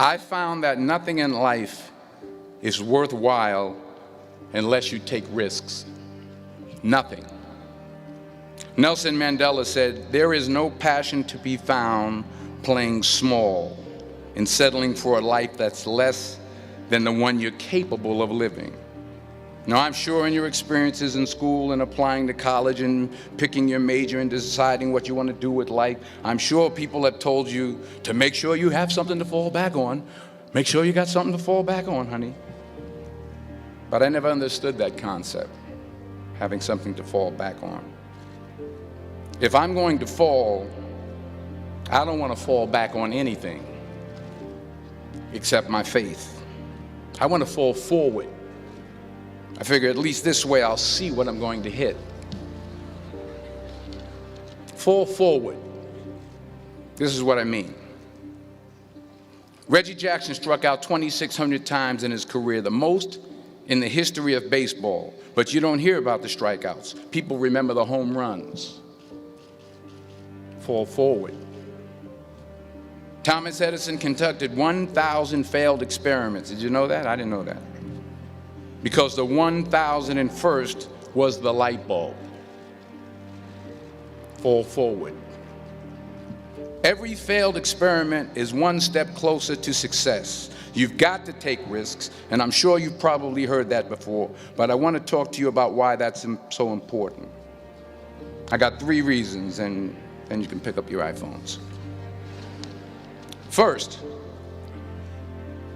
I found that nothing in life is worthwhile unless you take risks. Nothing. Nelson Mandela said, "There is no passion to be found playing small and settling for a life that's less than the one you're capable of living." Now, I'm sure in your experiences in school and applying to college and picking your major and deciding what you want to do with life, I'm sure people have told you to make sure you have something to fall back on. Make sure you got something to fall back on, honey. But I never understood that concept, having something to fall back on. If I'm going to fall, I don't want to fall back on anything except my faith. I want to fall forward. I figure at least this way I'll see what I'm going to hit. Fall forward. This is what I mean. Reggie Jackson struck out 2,600 times in his career, the most in the history of baseball. But you don't hear about the strikeouts. People remember the home runs. Fall forward. Thomas Edison conducted 1,000 failed experiments. Did you know that? I didn't know that. Because the 1,001st was the light bulb. Fall forward. Every failed experiment is one step closer to success. You've got to take risks, and I'm sure you've probably heard that before, but I want to talk to you about why that's so important. I got 3 reasons, and then you can pick up your iPhones. First,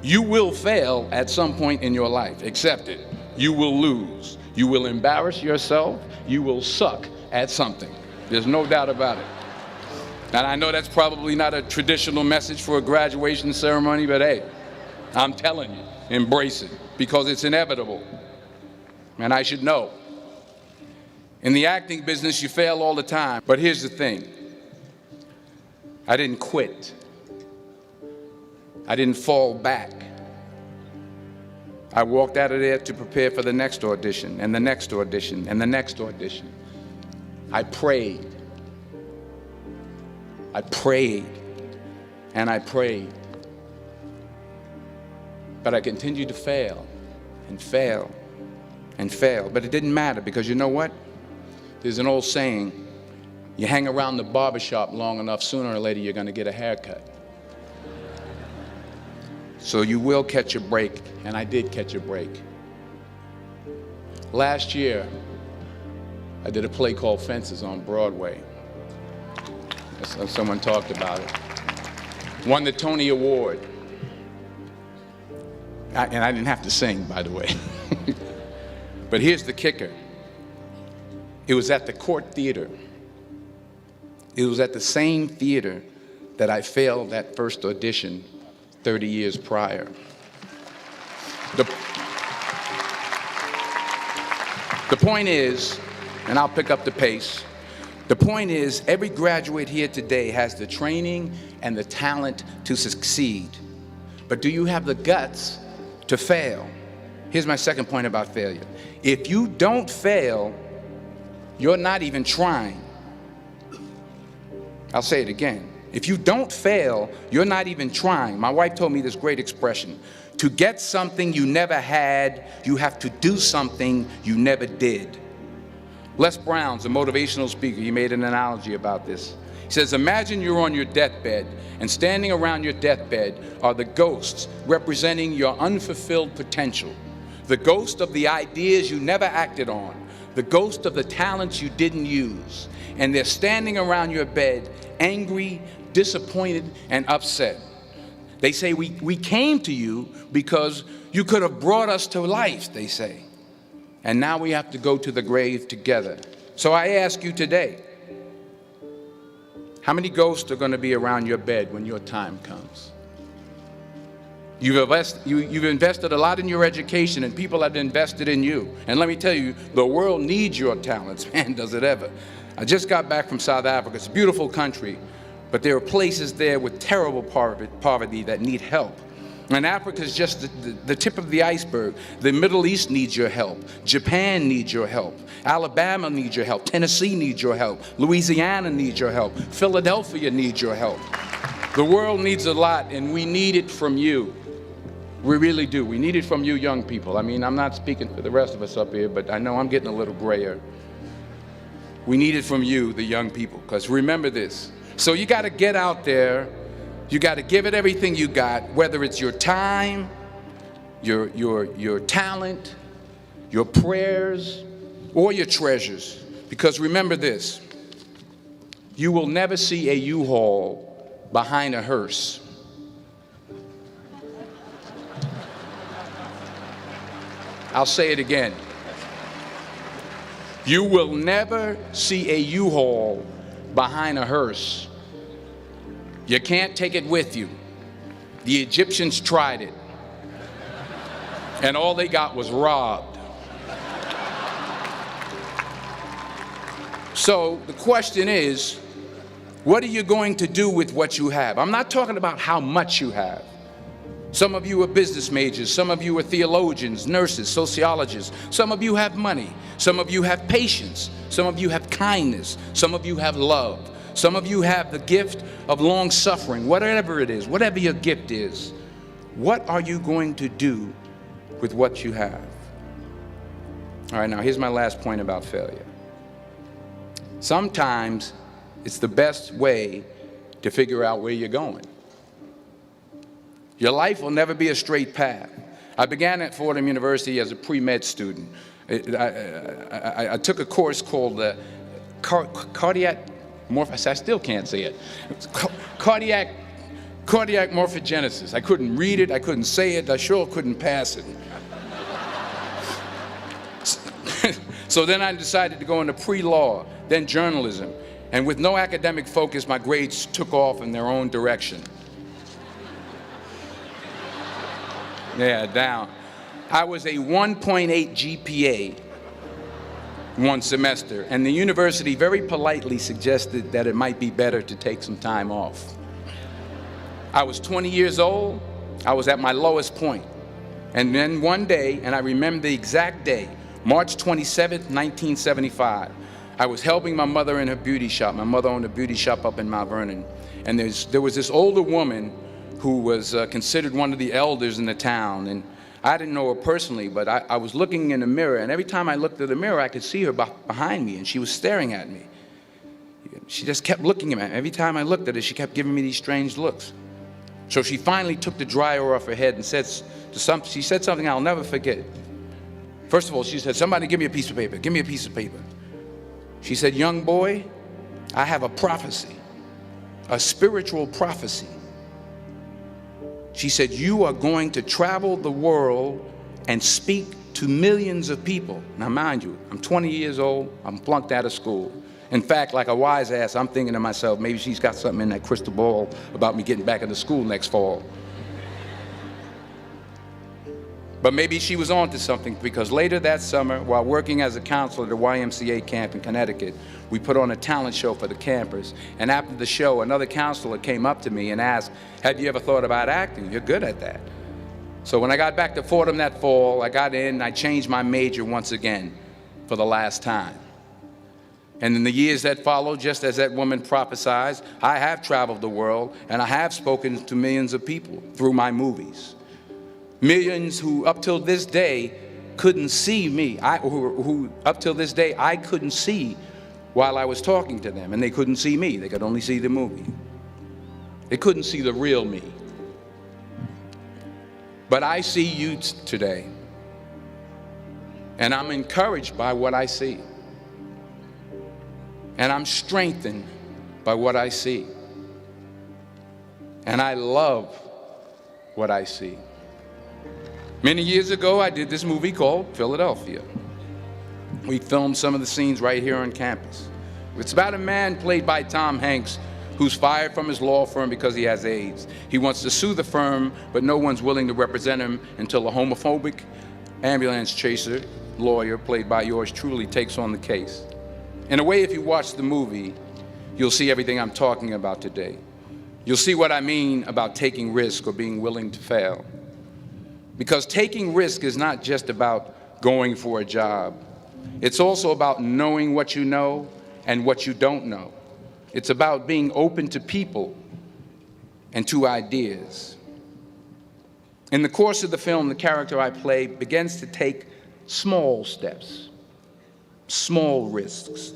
you will fail at some point in your life. Accept it. You will lose. You will embarrass yourself. You will suck at something. There's no doubt about it. And I know that's probably not a traditional message for a graduation ceremony, but hey, I'm telling you, embrace it, because it's inevitable. And I should know. In the acting business, you fail all the time. But here's the thing. I didn't quit. I didn't fall back. I walked out of there to prepare for the next audition, and the next audition, and the next audition. I prayed. I prayed, and I prayed. But I continued to fail, and fail, and fail. But it didn't matter, because you know what? There's an old saying, you hang around the barbershop long enough, sooner or later you're going to get a haircut. So you will catch a break, and I did catch a break. Last year, I did a play called Fences on Broadway. Someone talked about it. Won the Tony Award. And I didn't have to sing, by the way. But here's the kicker. It was at the Court Theater. It was at the same theater that I failed that first audition 30 years prior. The point is, and I'll pick up the pace, the point is, every graduate here today has the training and the talent to succeed. But do you have the guts to fail? Here's my second point about failure. If you don't fail, you're not even trying. I'll say it again. If you don't fail, you're not even trying. My wife told me this great expression. To get something you never had, you have to do something you never did. Les Brown's a motivational speaker. He made an analogy about this. He says, imagine you're on your deathbed, and standing around your deathbed are the ghosts representing your unfulfilled potential. The ghost of the ideas you never acted on. The ghost of the talents you didn't use. And they're standing around your bed, angry, disappointed, and upset. They say, we came to you because you could have brought us to life, they say. And now we have to go to the grave together. So I ask you today, how many ghosts are going to be around your bed when your time comes? You've invested a lot in your education, and people have invested in you. And let me tell you, the world needs your talents. Man, does it ever. I just got back from South Africa. It's a beautiful country, but there are places there with terrible poverty that need help. And Africa is just the tip of the iceberg. The Middle East needs your help. Japan needs your help. Alabama needs your help. Tennessee needs your help. Louisiana needs your help. Philadelphia needs your help. The world needs a lot, and we need it from you. We really do. We need it from you young people. I mean, I'm not speaking for the rest of us up here, but I know I'm getting a little grayer. We need it from you, the young people, because remember this. So you got to get out there. You got to give it everything you got, whether it's your time, your talent, your prayers, or your treasures. Because remember this, you will never see a U-Haul behind a hearse. I'll say it again. You will never see a U-Haul behind a hearse. You can't take it with you. The Egyptians tried it, and all they got was robbed. So the question is, what are you going to do with what you have? I'm not talking about how much you have. Some of you are business majors, some of you are theologians, nurses, sociologists. Some of you have money, some of you have patience, some of you have kindness, some of you have love. Some of you have the gift of long suffering, whatever it is, whatever your gift is. What are you going to do with what you have? All right, now here's my last point about failure. Sometimes it's the best way to figure out where you're going. Your life will never be a straight path. I began at Fordham University as a pre-med student. I took a course called cardiac morphogenesis. I still can't say it. Cardiac morphogenesis. I couldn't read it. I couldn't say it. I sure couldn't pass it. So then I decided to go into pre-law, then journalism. And with no academic focus, my grades took off in their own direction. Yeah, down. I was a 1.8 GPA one semester, and the university very politely suggested that it might be better to take some time off. I was 20 years old. I was at my lowest point. And then one day, and I remember the exact day, March 27th, 1975, I was helping my mother in her beauty shop. My mother owned a beauty shop up in Mount Vernon. And there was this older woman who was considered one of the elders in the town. And I didn't know her personally, but I was looking in the mirror, and every time I looked at the mirror, I could see her behind me, and she was staring at me. She just kept looking at me. Every time I looked at her, she kept giving me these strange looks. So she finally took the dryer off her head and she said something I'll never forget. First of all, she said, "Somebody give me a piece of paper. Give me a piece of paper." She said, "Young boy, I have a prophecy, a spiritual prophecy." She said, "You are going to travel the world and speak to millions of people." Now, mind you, I'm 20 years old. I'm flunked out of school. In fact, like a wise ass, I'm thinking to myself, maybe she's got something in that crystal ball about me getting back into school next fall. But maybe she was on to something, because later that summer, while working as a counselor at the YMCA camp in Connecticut, we put on a talent show for the campers. And after the show, another counselor came up to me and asked, "Have you ever thought about acting? You're good at that." So when I got back to Fordham that fall, I got in and I changed my major once again for the last time. And in the years that followed, just as that woman prophesied, I have traveled the world and I have spoken to millions of people through my movies. Millions who up till this day couldn't see me, who up till this day I couldn't see while I was talking to them, and they couldn't see me. They could only see the movie. They couldn't see the real me. But I see you today, and I'm encouraged by what I see. And I'm strengthened by what I see. And I love what I see. Many years ago, I did this movie called Philadelphia. We filmed some of the scenes right here on campus. It's about a man played by Tom Hanks who's fired from his law firm because he has AIDS. He wants to sue the firm, but no one's willing to represent him until a homophobic ambulance chaser lawyer, played by yours truly, takes on the case. In a way, if you watch the movie, you'll see everything I'm talking about today. You'll see what I mean about taking risk or being willing to fail. Because taking risk is not just about going for a job. It's also about knowing what you know and what you don't know. It's about being open to people and to ideas. In the course of the film, the character I play begins to take small steps, small risks.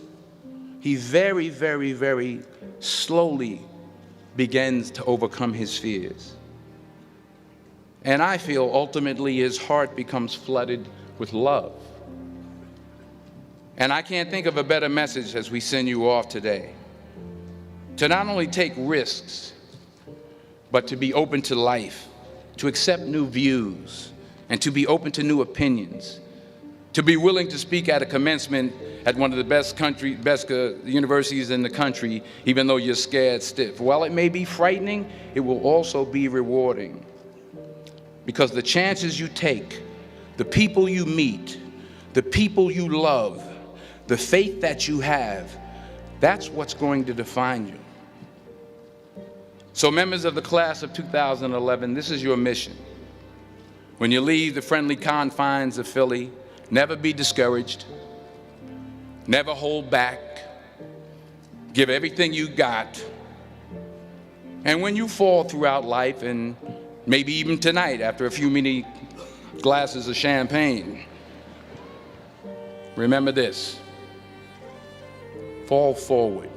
He very, very, very slowly begins to overcome his fears. And I feel ultimately his heart becomes flooded with love. And I can't think of a better message as we send you off today. To not only take risks, but to be open to life, to accept new views, and to be open to new opinions, to be willing to speak at a commencement at one of the best universities in the country, even though you're scared stiff. While it may be frightening, it will also be rewarding. Because the chances you take, the people you meet, the people you love, the faith that you have, that's what's going to define you. So members of the class of 2011, this is your mission. When you leave the friendly confines of Philly, never be discouraged, never hold back, give everything you got. And when you fall throughout life, and maybe even tonight after a few many glasses of champagne, remember this: fall forward.